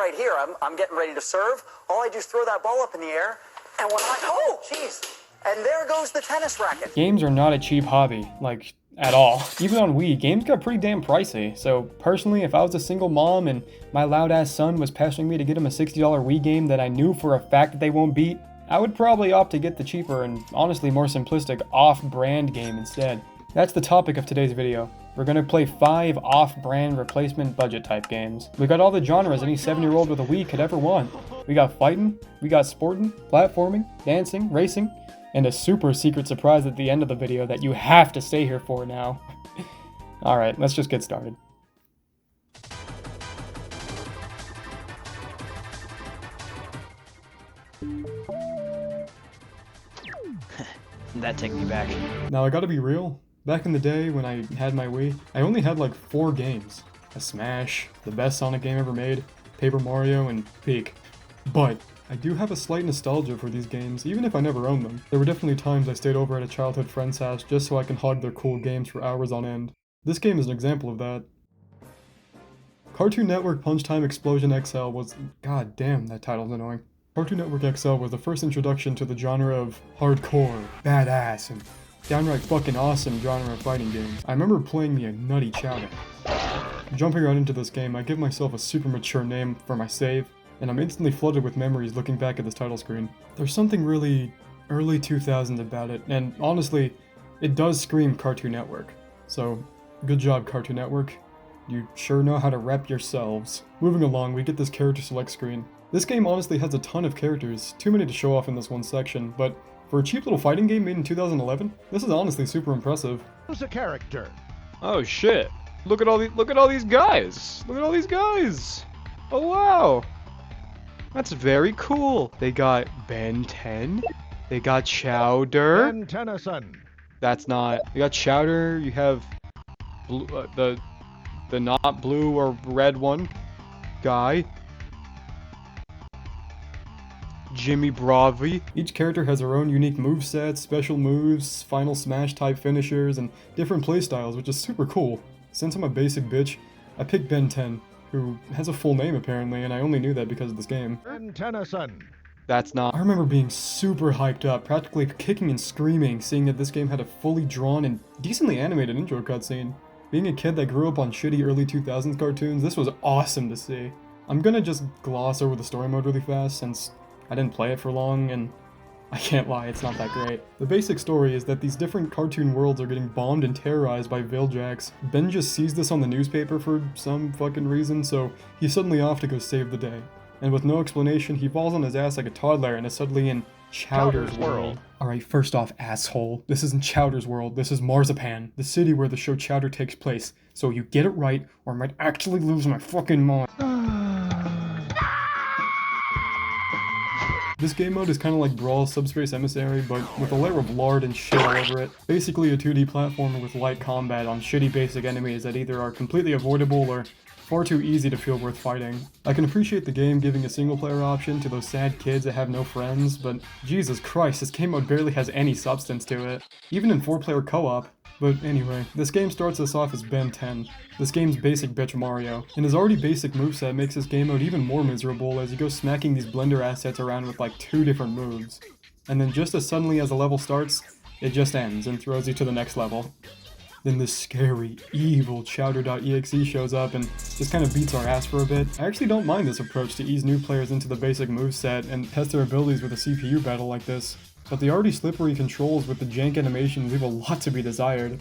right here. I'm getting ready to serve. All I do is throw that ball up in the air, and when oh, jeez. And there goes the tennis racket. Games are not a cheap hobby, like, at all. Even on Wii, games got pretty damn pricey. So personally, if I was a single mom and my loud-ass son was pestering me to get him a $60 Wii game that I knew for a fact that they won't beat, I would probably opt to get the cheaper and honestly more simplistic off-brand game instead. That's the topic of today's video. We're gonna play 5 off-brand replacement budget type games. We got all the genres any 7-year-old with a Wii could ever want. We got fighting, we got sporting, platforming, dancing, racing, and a super secret surprise at the end of the video that you have to stay here for now. Alright, let's just get started. That take me back. Now I gotta be real, back in the day when I had my Wii, I only had like 4 games. A Smash, the best Sonic game ever made, Paper Mario, and Peak. But I do have a slight nostalgia for these games, even if I never owned them. There were definitely times I stayed over at a childhood friend's house just so I can hog their cool games for hours on end. This game is an example of that. Cartoon Network Punch Time Explosion XL was... God damn, that title's annoying. Cartoon Network XL was the first introduction to the genre of hardcore, badass, and downright fucking awesome genre of fighting games. I remember playing me a nutty chowder. Jumping right into this game, I give myself a super mature name for my save, and I'm instantly flooded with memories looking back at this title screen. There's something really early 2000s about it, and honestly, it does scream Cartoon Network. So, good job Cartoon Network. You sure know how to rep yourselves. Moving along, we get this character select screen. This game honestly has a ton of characters, too many to show off in this one section, but for a cheap little fighting game made in 2011, this is honestly super impressive. Who's a character? Oh shit! Look at all these guys! Look at all these guys! Oh wow! That's very cool. They got Ben 10. They got Chowder. Ben Tennyson. That's not. You got Chowder. You have blue, the not blue or red one guy. Jimmy Bravi. Each character has their own unique movesets, special moves, final smash type finishers, and different playstyles, which is super cool. Since I'm a basic bitch, I picked Ben 10, who has a full name apparently, and I only knew that because of this game. Ben Tennyson. That's not. I remember being super hyped up, practically kicking and screaming, seeing that this game had a fully drawn and decently animated intro cutscene. Being a kid that grew up on shitty early 2000s cartoons, this was awesome to see. I'm gonna just gloss over the story mode really fast since I didn't play it for long, and I can't lie, it's not that great. The basic story is that these different cartoon worlds are getting bombed and terrorized by Vailjacks. Ben just sees this on the newspaper for some fucking reason, so he's suddenly off to go save the day. And with no explanation, he falls on his ass like a toddler and is suddenly in Chowder's world. Alright, first off, asshole. This isn't Chowder's world, this is Marzipan, the city where the show Chowder takes place. So you get it right, or I might actually lose my fucking mind. This game mode is kind of like Brawl Subspace Emissary, but with a layer of lard and shit all over it. Basically a 2D platformer with light combat on shitty basic enemies that either are completely avoidable or far too easy to feel worth fighting. I can appreciate the game giving a single player option to those sad kids that have no friends, but Jesus Christ, this game mode barely has any substance to it. Even in 4-player co-op. But anyway, this game starts us off as Ben 10, this game's basic bitch Mario, and his already basic moveset makes this game mode even more miserable as you go smacking these blender assets around with like 2 different moves. And then just as suddenly as the level starts, it just ends and throws you to the next level. Then this scary, evil Chowder.exe shows up and just kind of beats our ass for a bit. I actually don't mind this approach to ease new players into the basic moveset and test their abilities with a CPU battle like this. But the already slippery controls with the jank animations leave a lot to be desired.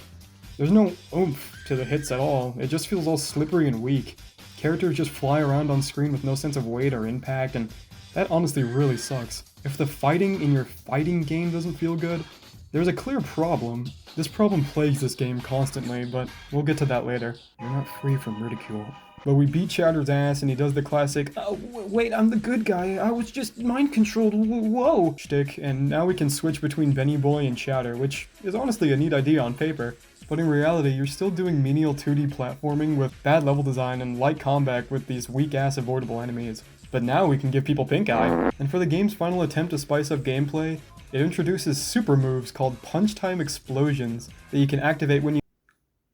There's no oomph to the hits at all, it just feels all slippery and weak. Characters just fly around on screen with no sense of weight or impact, and that honestly really sucks. If the fighting in your fighting game doesn't feel good, there's a clear problem. This problem plagues this game constantly, but we'll get to that later. You're not free from ridicule. But we beat Chowder's ass and he does the classic, "Oh, wait, I'm the good guy, I was just mind-controlled, whoa," shtick, and now we can switch between Benny Boy and Chowder, which is honestly a neat idea on paper. But in reality, you're still doing menial 2D platforming with bad level design and light combat with these weak-ass avoidable enemies. But now we can give people pink eye. And for the game's final attempt to spice up gameplay, it introduces super moves called Punch Time Explosions that you can activate when you...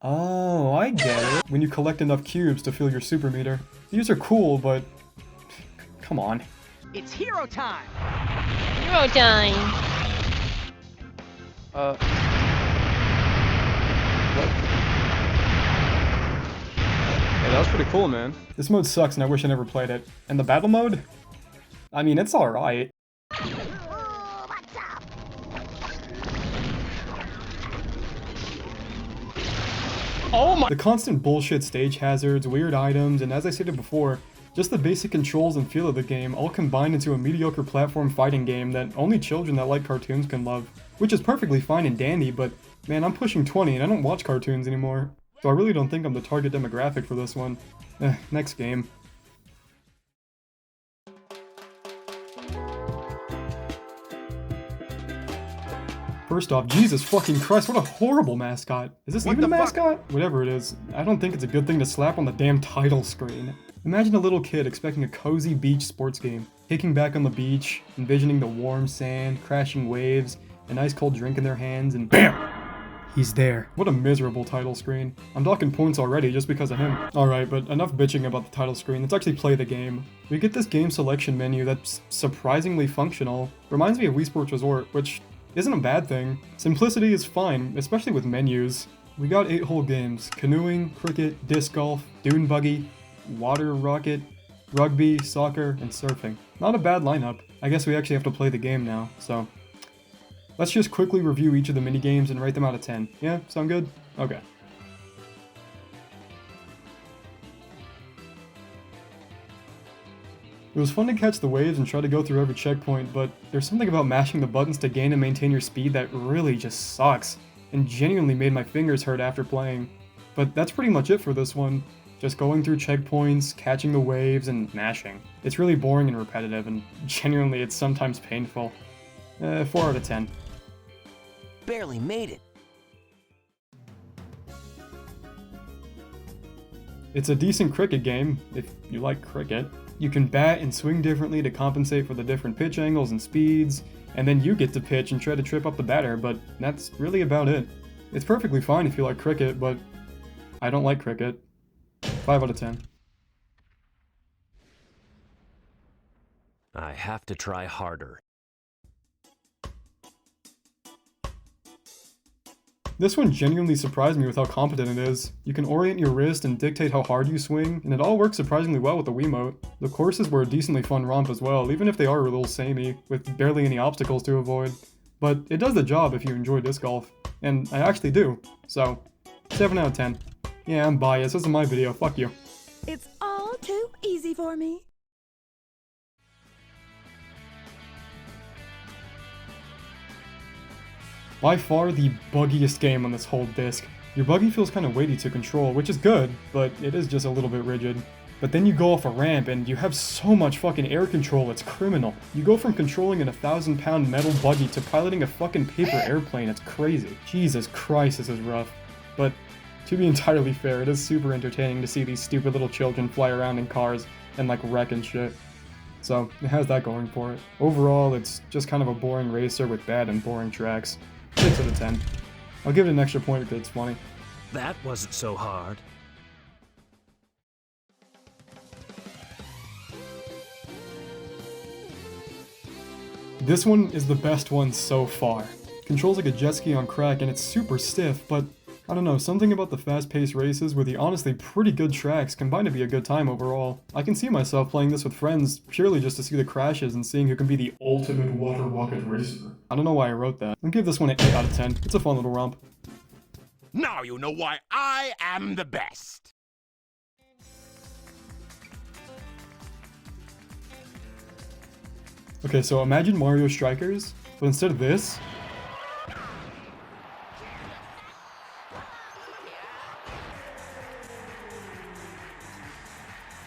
Oh, I get it. When you collect enough cubes to fill your super meter. These are cool, but Come on. It's hero time! Hero time. What? Hey, that was pretty cool, man. This mode sucks and I wish I never played it. And the battle mode? I mean, it's alright. Oh my- The constant bullshit stage hazards, weird items, and as I stated before, just the basic controls and feel of the game all combined into a mediocre platform fighting game that only children that like cartoons can love. Which is perfectly fine and dandy, but man, I'm pushing 20 and I don't watch cartoons anymore. So I really don't think I'm the target demographic for this one. Next game. First off, Jesus fucking Christ, what a horrible mascot. Is this even a mascot? Whatever it is, I don't think it's a good thing to slap on the damn title screen. Imagine a little kid expecting a cozy beach sports game, kicking back on the beach, envisioning the warm sand, crashing waves, an ice cold drink in their hands, and BAM! He's there. What a miserable title screen. I'm docking points already just because of him. Alright, but enough bitching about the title screen, let's actually play the game. We get this game selection menu that's surprisingly functional. Reminds me of Wii Sports Resort, which isn't a bad thing. Simplicity is fine, especially with menus. We got 8 whole games: canoeing, cricket, disc golf, dune buggy, water rocket, rugby, soccer, and surfing. Not a bad lineup. I guess we actually have to play the game now, so let's just quickly review each of the minigames and rate them out of 10. Yeah, sound good? Okay. It was fun to catch the waves and try to go through every checkpoint, but there's something about mashing the buttons to gain and maintain your speed that really just sucks, and genuinely made my fingers hurt after playing. But that's pretty much it for this one. Just going through checkpoints, catching the waves, and mashing. It's really boring and repetitive, and genuinely it's sometimes painful. 4 out of 10. Barely made it. It's a decent cricket game, if you like cricket. You can bat and swing differently to compensate for the different pitch angles and speeds, and then you get to pitch and try to trip up the batter, but that's really about it. It's perfectly fine if you like cricket, but I don't like cricket. 5 out of 10. I have to try harder. This one genuinely surprised me with how competent it is. You can orient your wrist and dictate how hard you swing, and it all works surprisingly well with the Wiimote. The courses were a decently fun romp as well, even if they are a little samey, with barely any obstacles to avoid. But it does the job if you enjoy disc golf. And I actually do. So, 7 out of 10. Yeah, I'm biased. This is my video. Fuck you. It's all too easy for me. By far the buggiest game on this whole disc. Your buggy feels kind of weighty to control, which is good, but it is just a little bit rigid. But then you go off a ramp and you have so much fucking air control, it's criminal. You go from controlling an 1,000-pound metal buggy to piloting a fucking paper airplane, it's crazy. Jesus Christ, this is rough. But to be entirely fair, it is super entertaining to see these stupid little children fly around in cars and like wreck and shit. So it has that going for it. Overall, it's just kind of a boring racer with bad and boring tracks. 6 out of 10. I'll give it an extra point because it's funny. That wasn't so hard. This one is the best one so far. Controls like a jet ski on crack and it's super stiff, but I don't know, something about the fast-paced races with the honestly pretty good tracks combine to be a good time overall. I can see myself playing this with friends purely just to see the crashes and seeing who can be the ultimate water rocket racer. I don't know why I wrote that. I'll give this one an 8 out of 10. It's a fun little romp. Now you know why I am the best. Okay, so imagine Mario Strikers, but instead of this,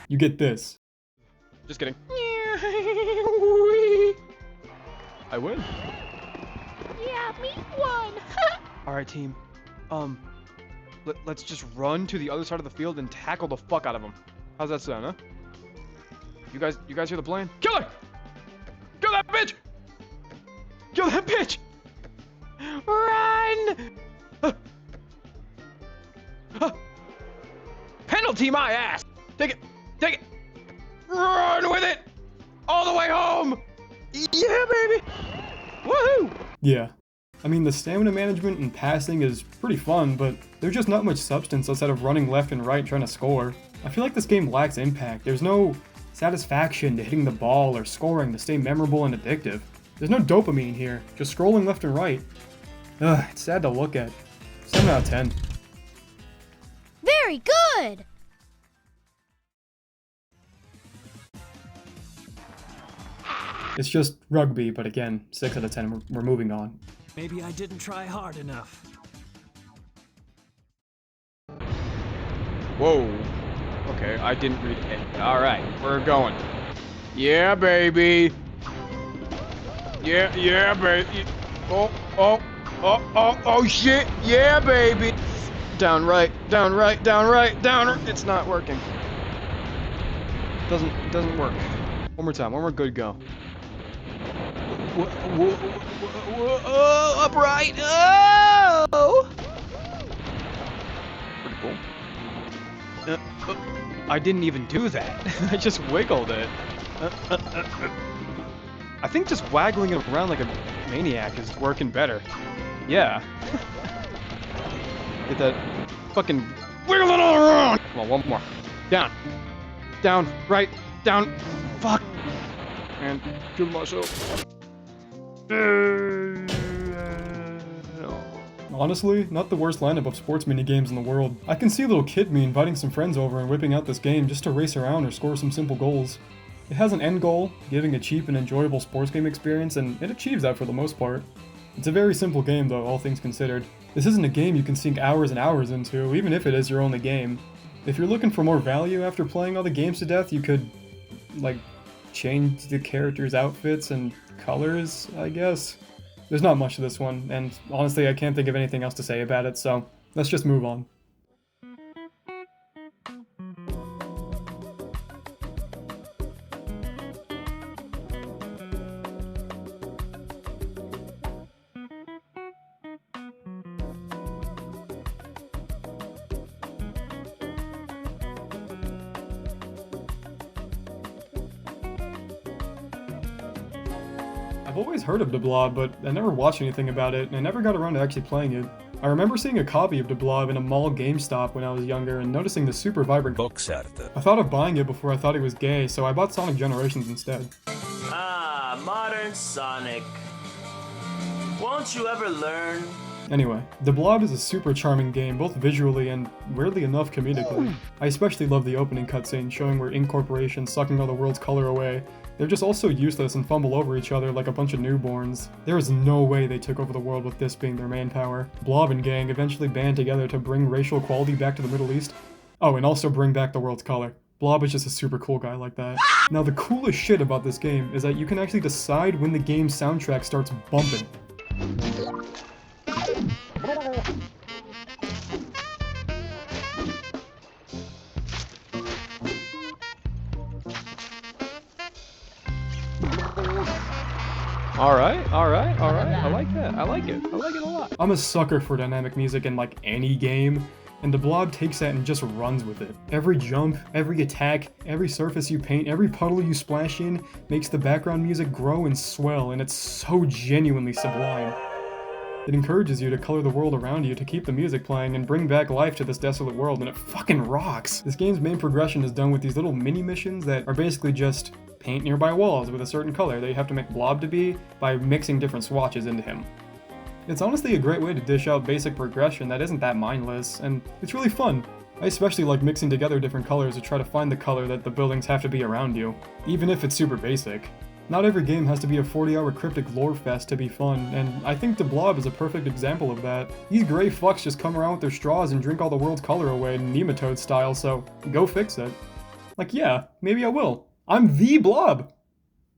you get this. Just kidding. I win. Yeah, me won. Alright, team. Let's just run to the other side of the field and tackle the fuck out of them. How's that sound, huh? You guys hear the plan? Kill her! Kill that bitch! Kill that bitch! Run! Penalty my ass! Take it! Take it! Run with it! Yeah. I mean, the stamina management and passing is pretty fun, but there's just not much substance outside of running left and right trying to score. I feel like this game lacks impact. There's no satisfaction to hitting the ball or scoring to stay memorable and addictive. There's no dopamine here, just scrolling left and right. Ugh, it's sad to look at. 7 out of 10. Very good! It's just rugby, but again, 6 out of 10. We're moving on. Maybe I didn't try hard enough. Whoa. Okay, I didn't read it. Alright, we're going. Yeah, baby. Yeah, baby. Oh, shit. Yeah, baby. Down right. It's not working. Doesn't work. One more time. One more good go. Upright. Oh! Pretty cool. I didn't even do that. I just wiggled it. I think just waggling it around like a maniac is working better. Yeah. Get that fucking wiggle it all around. Come on, one more. Down. Down. Right. Down. Fuck. And kill myself. Honestly, not the worst lineup of sports minigames in the world. I can see a little kid me inviting some friends over and whipping out this game just to race around or score some simple goals. It has an end goal, giving a cheap and enjoyable sports game experience, and it achieves that for the most part. It's a very simple game though, all things considered. This isn't a game you can sink hours and hours into, even if it is your only game. If you're looking for more value after playing all the games to death, you could, like, change the characters' outfits and colors, I guess. There's not much to this one, and honestly I can't think of anything else to say about it, so let's just move on. I've always heard of the Blob, but I never watched anything about it, and I never got around to actually playing it. I remember seeing a copy of the Blob in a mall GameStop when I was younger and noticing the super vibrant Books out of the... I thought of buying it before I thought it was gay, so I bought Sonic Generations instead. Ah, modern Sonic. Won't you ever learn? Anyway, The Blob is a super charming game, both visually and, weirdly enough, comedically. I especially love the opening cutscene showing where Ink Corporation's sucking all the world's color away. They're just all so useless and fumble over each other like a bunch of newborns. There is no way they took over the world with this being their manpower. Blob and gang eventually band together to bring racial equality back to the Middle East. Oh, and also bring back the world's color. Blob is just a super cool guy like that. Now the coolest shit about this game is that you can actually decide when the game's soundtrack starts bumping. Alright. I like that. I like it a lot. I'm a sucker for dynamic music in like any game, and the Blob takes that and just runs with it. Every jump, every attack, every surface you paint, every puddle you splash in makes the background music grow and swell, and it's so genuinely sublime. It encourages you to color the world around you to keep the music playing and bring back life to this desolate world, and it fucking rocks! This game's main progression is done with these little mini missions that are basically just paint nearby walls with a certain color that you have to make Blob to be by mixing different swatches into him. It's honestly a great way to dish out basic progression that isn't that mindless, and it's really fun. I especially like mixing together different colors to try to find the color that the buildings have to be around you, even if it's super basic. Not every game has to be a 40-hour cryptic lore fest to be fun, and I think the Blob is a perfect example of that. These gray fucks just come around with their straws and drink all the world's color away nematode style, so go fix it. Like, yeah, maybe I will. I'm the Blob!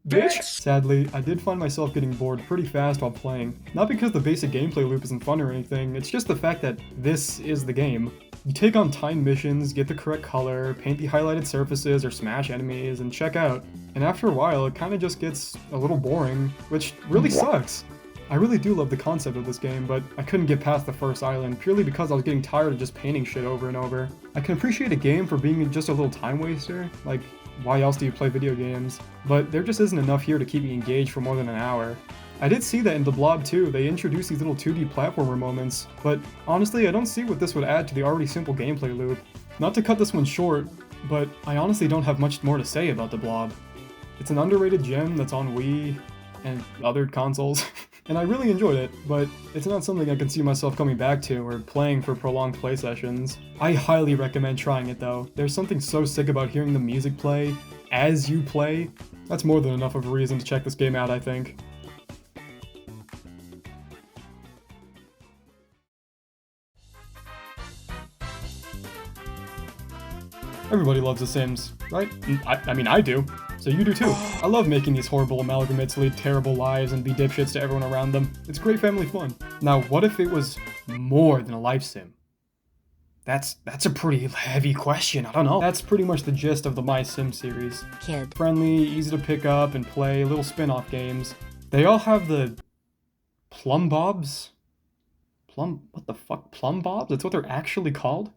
Bitch! Sadly, I did find myself getting bored pretty fast while playing. Not because the basic gameplay loop isn't fun or anything, it's just the fact that this is the game. You take on timed missions, get the correct color, paint the highlighted surfaces or smash enemies, and check out. And after a while, it kinda just gets a little boring, which really sucks. I really do love the concept of this game, but I couldn't get past the first island purely because I was getting tired of just painting shit over and over. I can appreciate a game for being just a little time waster, like, why else do you play video games? But there just isn't enough here to keep me engaged for more than an hour. I did see that in the Blob too, they introduced these little 2D platformer moments, but honestly I don't see what this would add to the already simple gameplay loop. Not to cut this one short, but I honestly don't have much more to say about the Blob. It's an underrated gem that's on Wii and other consoles, and I really enjoyed it, but it's not something I can see myself coming back to or playing for prolonged play sessions. I highly recommend trying it though. There's something so sick about hearing the music play as you play. That's more than enough of a reason to check this game out, I think. Everybody loves The Sims, right? I mean, I do. So you do too. I love making these horrible amalgamates lead terrible lives and be dipshits to everyone around them. It's great family fun. Now, what if it was more than a life sim? That's a pretty heavy question, I don't know. That's pretty much the gist of the My Sim series. Kid. Friendly, easy to pick up and play, little spin-off games. They all have the plum bobs? What the fuck? Plum bobs? That's what they're actually called?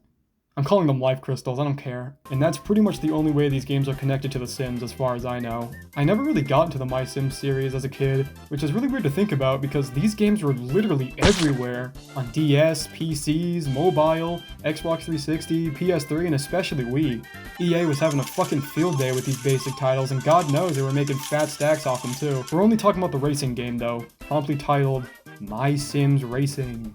I'm calling them life crystals, I don't care. And that's pretty much the only way these games are connected to The Sims as far as I know. I never really got into the My Sims series as a kid, which is really weird to think about because these games were literally everywhere. On DS, PCs, mobile, Xbox 360, PS3, and especially Wii. EA was having a fucking field day with these basic titles, and God knows they were making fat stacks off them too. We're only talking about the racing game though, promptly titled My Sims Racing.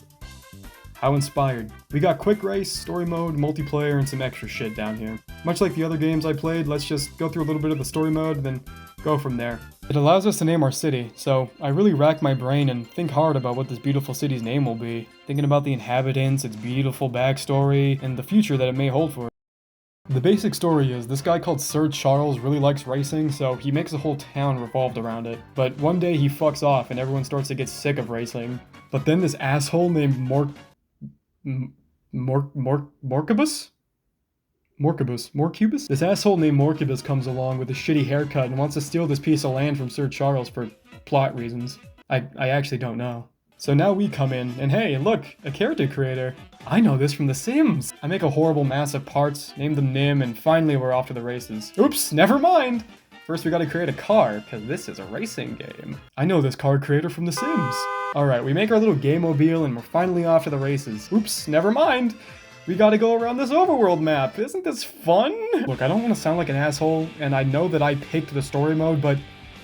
How inspired. We got quick race, story mode, multiplayer, and some extra shit down here. Much like the other games I played, let's just go through a little bit of the story mode, then go from there. It allows us to name our city, so I really rack my brain and think hard about what this beautiful city's name will be. Thinking about the inhabitants, its beautiful backstory, and the future that it may hold for it. The basic story is, this guy called Sir Charles really likes racing, so he makes a whole town revolved around it. But one day he fucks off and everyone starts to get sick of racing. But then this asshole named Morcubus? This asshole named Morcubus comes along with a shitty haircut and wants to steal this piece of land from Sir Charles for plot reasons. I actually don't know. So now we come in, and hey, look, a character creator. I know this from The Sims. I make a horrible mass of parts, name them Nim, and finally we're off to the races. Oops, never mind! First we gotta create a car, because this is a racing game. I know this car creator from The Sims. Alright, we make our little game-mobile and we're finally off to the races. Oops, never mind. We gotta go around this overworld map. Isn't this fun? Look, I don't want to sound like an asshole, and I know that I picked the story mode, but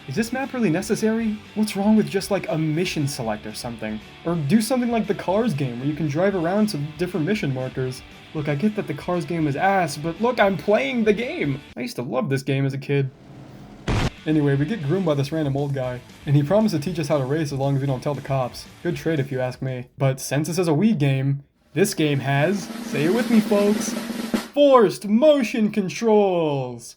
is this map really necessary? What's wrong with just like a mission select or something? Or do something like the Cars game where you can drive around to different mission markers. Look, I get that the Cars game is ass, but look, I'm playing the game! I used to love this game as a kid. Anyway, we get groomed by this random old guy, and he promised to teach us how to race as long as we don't tell the cops. Good trade if you ask me. But since this is a Wii game, this game has, say it with me folks, forced motion controls!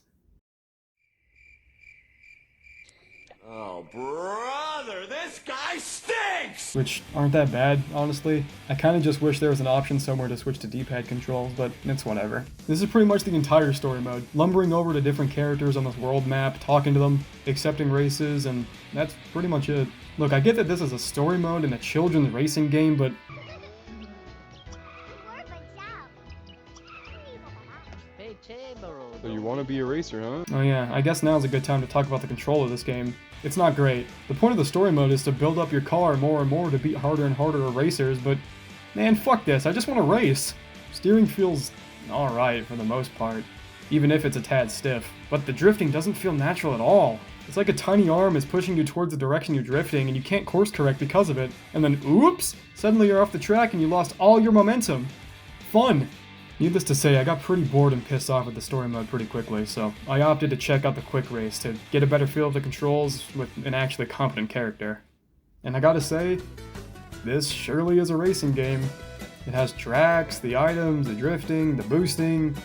Oh, brother, this guy stinks! Which aren't that bad, honestly. I kinda just wish there was an option somewhere to switch to D-pad controls, but it's whatever. This is pretty much the entire story mode. Lumbering over to different characters on this world map, talking to them, accepting races, and that's pretty much it. Look, I get that this is a story mode in a children's racing game, but So you want to be a racer, huh? oh yeah, I guess now's a good time to talk about the control of this game. It's not great. The point of the story mode is to build up your car more and more to beat harder and harder racers, but man, fuck this, I just want to race. Steering feels alright for the most part, even if it's a tad stiff. But the drifting doesn't feel natural at all. It's like a tiny arm is pushing you towards the direction you're drifting and you can't course correct because of it. And then oops, suddenly you're off the track and you lost all your momentum. Fun. Needless to say, I got pretty bored and pissed off with the story mode pretty quickly, so I opted to check out the quick race to get a better feel of the controls with an actually competent character. And I gotta say, this surely is a racing game. It has tracks, the items, the drifting, the boosting,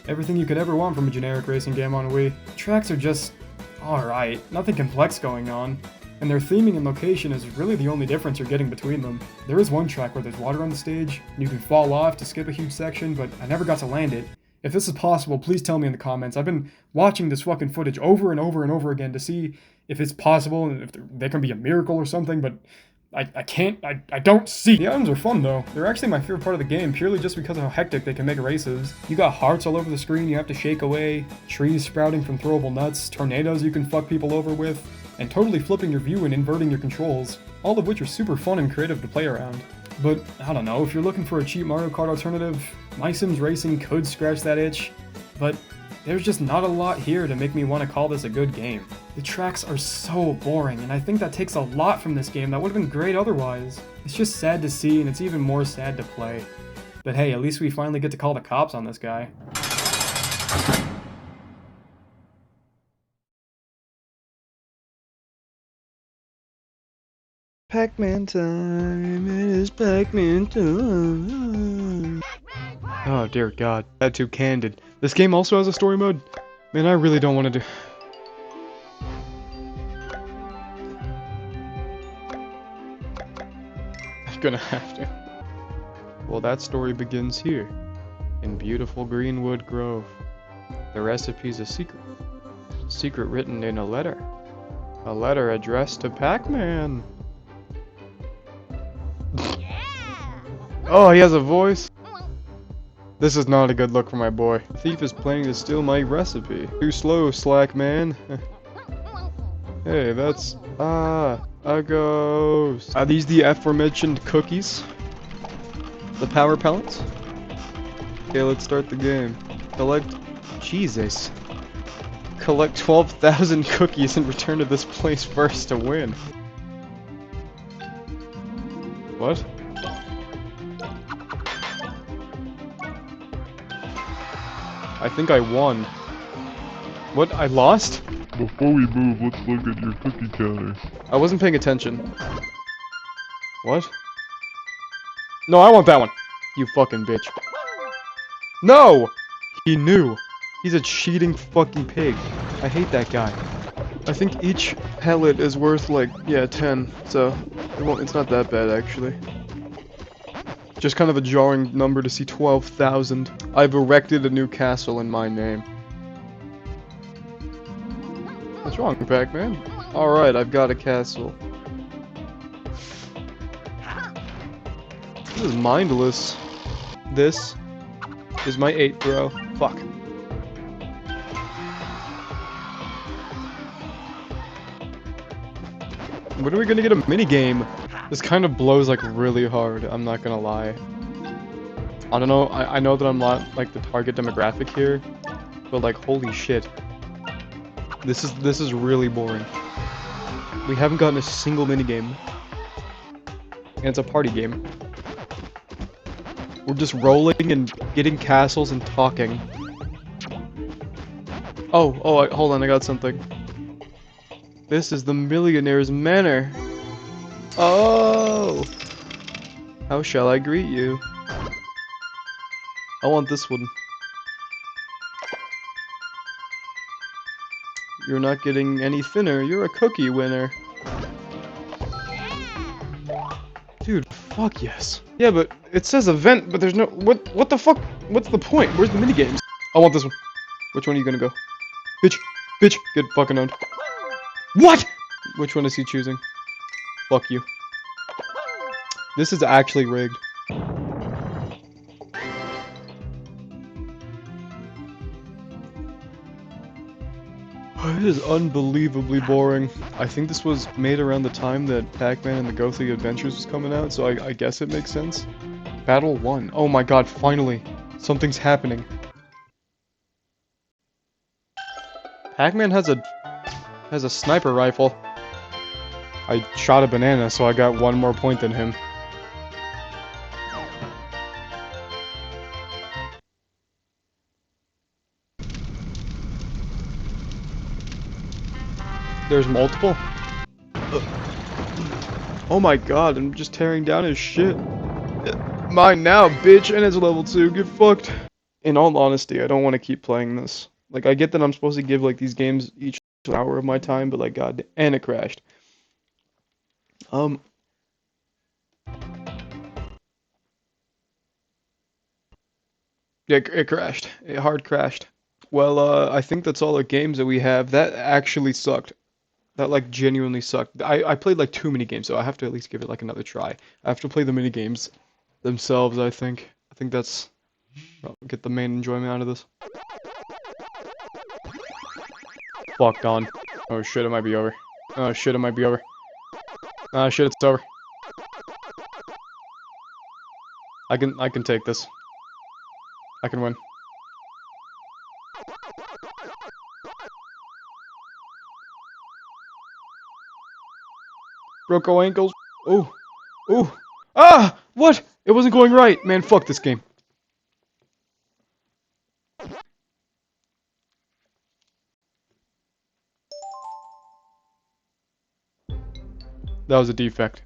everything you could ever want from a generic racing game on Wii. The tracks are just alright, nothing complex going on. And their theming and location is really the only difference you're getting between them. There is one track where there's water on the stage, and you can fall off to skip a huge section, but I never got to land it. If this is possible, please tell me in the comments. I've been watching this fucking footage over and over and over again to see if it's possible, and if there can be a miracle or something, but I don't see. The items are fun though. They're actually my favorite part of the game, purely just because of how hectic they can make races. You got hearts all over the screen you have to shake away, trees sprouting from throwable nuts, tornadoes you can fuck people over with. and totally flipping your view and inverting your controls, all of which are super fun and creative to play around. But, I don't know, if you're looking for a cheap Mario Kart alternative, My Sims Racing could scratch that itch, but there's just not a lot here to make me want to call this a good game. The tracks are so boring, and I think that takes a lot from this game that would have been great otherwise. It's just sad to see, and it's even more sad to play. But hey, at least we finally get to call the cops on this guy. Pac-Man time, it is Pac-Man time. Oh dear god, that too candid. This game also has a story mode? Man, I really don't want to do... I'm gonna have to. Well, that story begins here, in beautiful Greenwood Grove. The recipe's a secret. Secret written in a letter. A letter addressed to Pac-Man. Oh, he has a voice? This is not a good look for my boy. The thief is planning to steal my recipe. Too slow, slack man. Hey, that's... a ghost. Are these the aforementioned cookies? The power pellets? Okay, let's start the game. Collect... Jesus. Collect 12,000 cookies and return to this place first to win. What? I think I won. What? I lost? Before we move, let's look at your cookie counter. I wasn't paying attention. What? No, I want that one. You fucking bitch. No! He knew. He's a cheating fucking pig. I hate that guy. I think each pellet is worth like, yeah, 10. So, it's not that bad actually. Just kind of a jarring number to see 12,000. I've erected a new castle in my name. What's wrong, Pac-Man? Alright, I've got a castle. This is mindless. This is my 8th row. Fuck. When are we gonna get a minigame? This kind of blows like really hard, I'm not gonna lie. I don't know, I know that I'm not like the target demographic here, but like holy shit. This is really boring. We haven't gotten a single minigame. And it's a party game. We're just rolling and getting castles and talking. Oh, hold on, I got something. This is the Millionaire's Manor. Oh! How shall I greet you? I want this one. You're not getting any thinner. You're a cookie winner. Dude, fuck yes. Yeah, but it says event, but there's no... What the fuck? What's the point? Where's the minigames? I want this one. Which one are you gonna go? Bitch! Bitch! Get fucking owned. What?! Which one is he choosing? Fuck you. This is actually rigged. It is unbelievably boring. I think this was made around the time that Pac-Man and the Ghostly Adventures was coming out, so I guess it makes sense. Battle 1. Oh my god, finally! Something's happening. Pac-Man has a sniper rifle. I shot a banana, so I got 1 more point than him. There's multiple? Oh my god, I'm just tearing down his shit. Mine now, bitch, and it's level 2, get fucked. In all honesty, I don't want to keep playing this. Like, I get that I'm supposed to give, like, these games each hour of my time, but, like, god, and it crashed. Yeah, it crashed. It hard crashed. Well, I think that's all the games that we have. That actually sucked. That, like, genuinely sucked. I played, like, too many games, so I have to at least give it, like, another try. I have to play the minigames themselves, I think. I think that's... I'll get the main enjoyment out of this. Fuck, gone. Oh shit, it might be over. Oh shit, it might be over. Oh shit, it's over. I can take this. I can win. Broke our ankles. Oh. Oh. Ah! What? It wasn't going right. Man, fuck this game. That was a defect.